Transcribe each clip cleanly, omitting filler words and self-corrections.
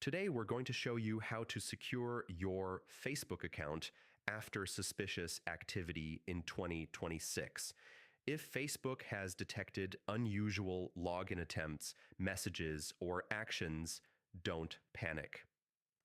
Today, we're going to show you how to secure your Facebook account after suspicious activity in 2026. If Facebook has detected unusual login attempts, messages, or actions, don't panic.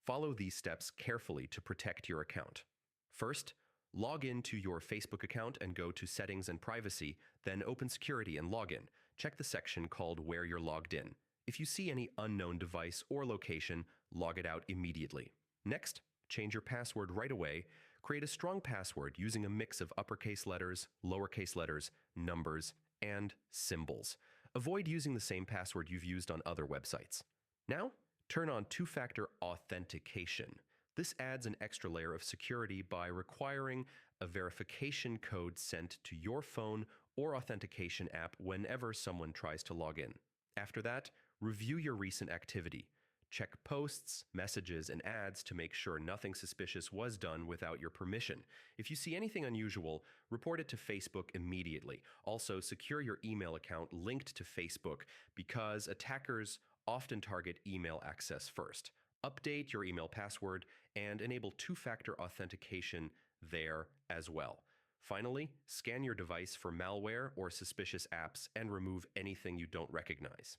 Follow these steps carefully to protect your account. First, log in to your Facebook account and go to Settings and Privacy, then open Security and Login. Check the section called Where You're Logged In. If you see any unknown device or location, log it out immediately. Next, change your password right away. Create a strong password using a mix of uppercase letters, lowercase letters, numbers, and symbols. Avoid using the same password you've used on other websites. Now, turn on two-factor authentication. This adds an extra layer of security by requiring a verification code sent to your phone or authentication app whenever someone tries to log in. After that, review your recent activity. Check posts, messages, and ads to make sure nothing suspicious was done without your permission. If you see anything unusual, report it to Facebook immediately. Also, secure your email account linked to Facebook because attackers often target email access first. Update your email password and enable two-factor authentication there as well. Finally, scan your device for malware or suspicious apps and remove anything you don't recognize.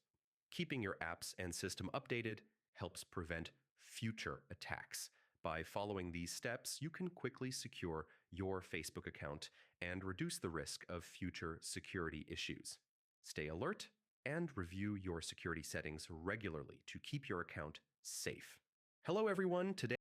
Keeping your apps and system updated helps prevent future attacks. By following these steps, you can quickly secure your Facebook account and reduce the risk of future security issues. Stay alert and review your security settings regularly to keep your account safe. Hello everyone, today